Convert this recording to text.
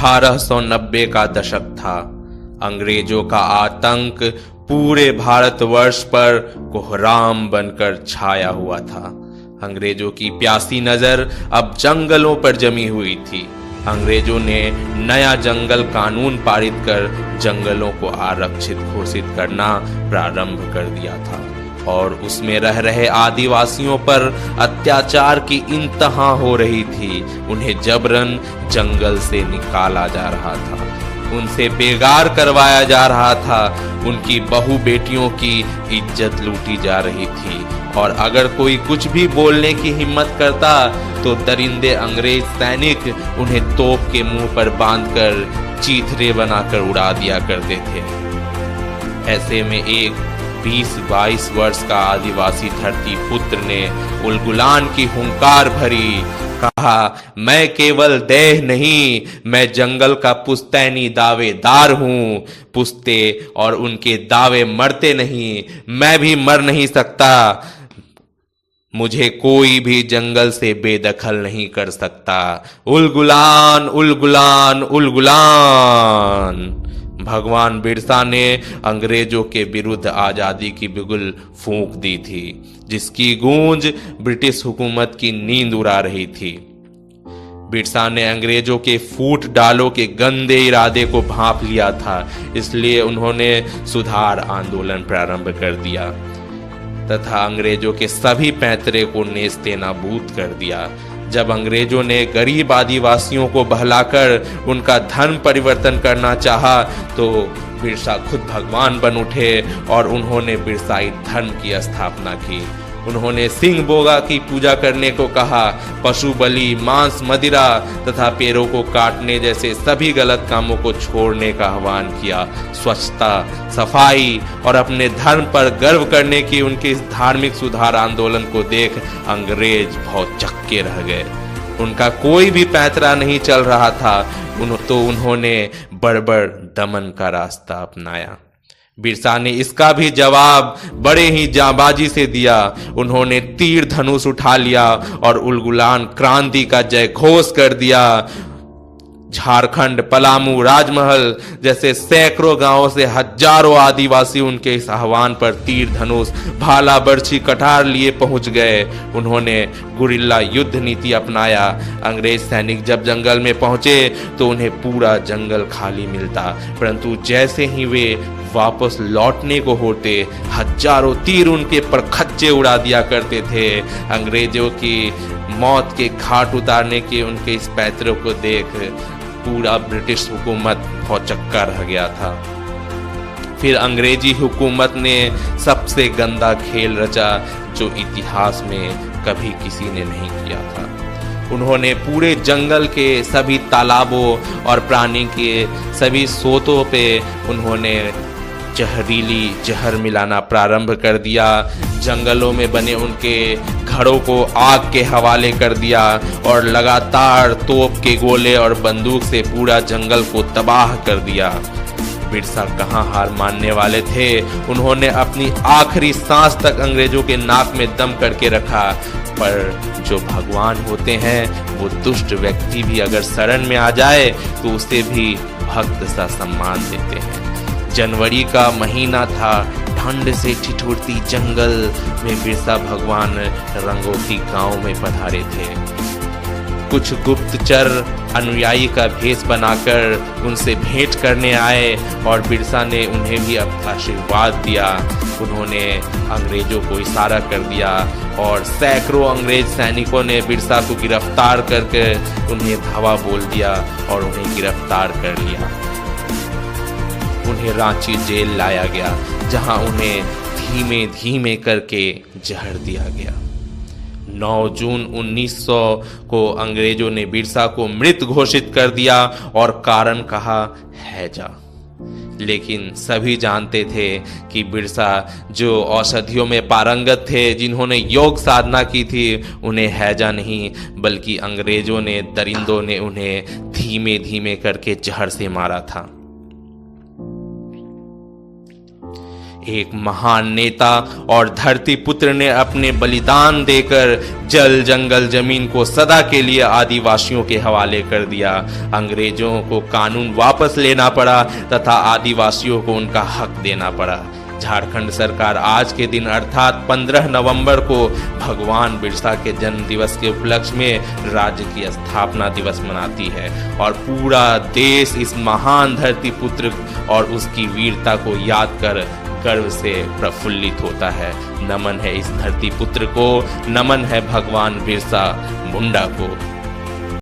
1890 का दशक था। अंग्रेजों का आतंक पूरे भारतवर्ष पर कोहराम बनकर छाया हुआ था। अंग्रेजों की प्यासी नजर अब जंगलों पर जमी हुई थी। अंग्रेजों ने नया जंगल कानून पारित कर जंगलों को आरक्षित घोषित करना प्रारंभ कर दिया था और उसमें रह रहे आदिवासियों पर अत्याचार की इंतहा हो रही थी। उन्हें जबरन जंगल से निकाला जा रहा था, उनसे बेगार करवाया जा रहा था, उनकी बहू बेटियों की इज्जत लूटी जा रही थी और अगर कोई कुछ भी बोलने की हिम्मत करता तो दरिंदे अंग्रेज सैनिक उन्हें तोप के मुंह पर बांधकर चीथड़े बनाकर उड़ा दिया करते थे। ऐसे में एक 20-22 वर्ष का आदिवासी धरती पुत्र ने उलगुलान की हुंकार भरी, कहा, मैं केवल देह नहीं, मैं जंगल का पुश्तैनी दावेदार हूं। पुश्ते और उनके दावे मरते नहीं, मैं भी मर नहीं सकता। मुझे कोई भी जंगल से बेदखल नहीं कर सकता। उलगुलान, उलगुलान, उलगुलान। भगवान बिरसा ने अंग्रेजों के विरुद्ध आजादी की बिगुल फूंक दी थी, जिसकी गूंज ब्रिटिश हुकूमत की नींद उड़ा रही थी। बिरसा ने अंग्रेजों के फूट डालों के गंदे इरादे को भांप लिया था, इसलिए उन्होंने सुधार आंदोलन प्रारंभ कर दिया तथा अंग्रेजों के सभी पैंतरे को नेस्ते नाबूद कर दिया। जब अंग्रेजों ने गरीब आदिवासियों को बहलाकर उनका धर्म परिवर्तन करना चाहा तो बिरसा खुद भगवान बन उठे और उन्होंने बिरसाई धर्म की स्थापना की। उन्होंने सिंह बोगा की पूजा करने को कहा, पशु बलि, मांस, मदिरा तथा पेड़ों को काटने जैसे सभी गलत कामों को छोड़ने का आह्वान किया। स्वच्छता, सफाई और अपने धर्म पर गर्व करने की उनके इस धार्मिक सुधार आंदोलन को देख अंग्रेज बहुत चक्के रह गए। उनका कोई भी पैंतरा नहीं चल रहा था तो उन्होंने बड़बड़ दमन का रास्ता अपनाया। बिरसा ने इसका भी जवाब बड़े ही जांबाजी से दिया। उन्होंने तीर धनुष उठा लिया और उलगुलान क्रांति का जय घोष कर दिया। झारखंड, पलामू, राजमहल जैसे सैकड़ों गांवों से हजारों आदिवासी उनके इस आह्वान पर तीर धनुष, भाला, बर्छी, कटार लिए पहुंच गए। उन्होंने गुरिल्ला युद्ध नीति अपनाया। अंग्रेज सैनिक जब जंगल में पहुंचे तो उन्हें पूरा जंगल खाली मिलता, परंतु जैसे ही वे वापस लौटने को होते हजारों तीर उनके पर खच्चे उड़ा दिया करते थे। अंग्रेजों की मौत के घाट उतारने के उनके इस पैतरों को देख पूरा ब्रिटिश हुकूमत भौचक्का रह गया था। फिर अंग्रेजी हुकूमत ने सबसे गंदा खेल रचा जो इतिहास में कभी किसी ने नहीं किया था। उन्होंने पूरे जंगल के सभी तालाबों और प्राणी के सभी सोतों पे उन्होंने जहरीली जहर मिलाना प्रारंभ कर दिया। जंगलों में बने उनके घरों को आग के हवाले कर दिया और लगातार तोप के गोले और बंदूक से पूरा जंगल को तबाह कर दिया। बिरसा कहाँ हार मानने वाले थे। उन्होंने अपनी आखिरी सांस तक अंग्रेजों के नाक में दम करके रखा। पर जो भगवान होते हैं वो दुष्ट व्यक्ति भी अगर शरण में आ जाए तो उसे भी भक्त सा सम्मान देते हैं। जनवरी का महीना था। ठंड से ठिठुरती जंगल में बिरसा भगवान रंगोती गांव में पधारे थे। कुछ गुप्तचर अनुयायी का भेष बनाकर उनसे भेंट करने आए और बिरसा ने उन्हें भी अपना आशीर्वाद दिया। उन्होंने अंग्रेजों को इशारा कर दिया और सैकड़ों अंग्रेज सैनिकों ने बिरसा को गिरफ्तार करके उन्हें धावा बोल दिया और उन्हें गिरफ्तार कर लिया। उन्हें रांची जेल लाया गया जहां उन्हें धीमे धीमे करके जहर दिया गया। 9 जून 1900 को अंग्रेजों ने बिरसा को मृत घोषित कर दिया और कारण कहा हैजा। लेकिन सभी जानते थे कि बिरसा जो औषधियों में पारंगत थे, जिन्होंने योग साधना की थी, उन्हें हैजा नहीं बल्कि अंग्रेजों ने, दरिंदों ने उन्हें धीमे धीमे करके जहर से मारा था। एक महान नेता और धरती पुत्र ने अपने बलिदान देकर जल जंगल जमीन को सदा के लिए आदिवासियों के हवाले कर दिया। अंग्रेजों को कानून वापस लेना पड़ा तथा आदिवासियों को उनका हक देना पड़ा। झारखंड सरकार आज के दिन अर्थात 15 नवंबर को भगवान बिरसा के जन्म दिवस के उपलक्ष्य में राज्य की स्थापना दिवस मनाती है और पूरा देश इस महान धरती पुत्र और उसकी वीरता को याद कर गर्व से प्रफुल्लित होता है। नमन है इस धरती पुत्र को, नमन है भगवान बिरसा मुंडा को।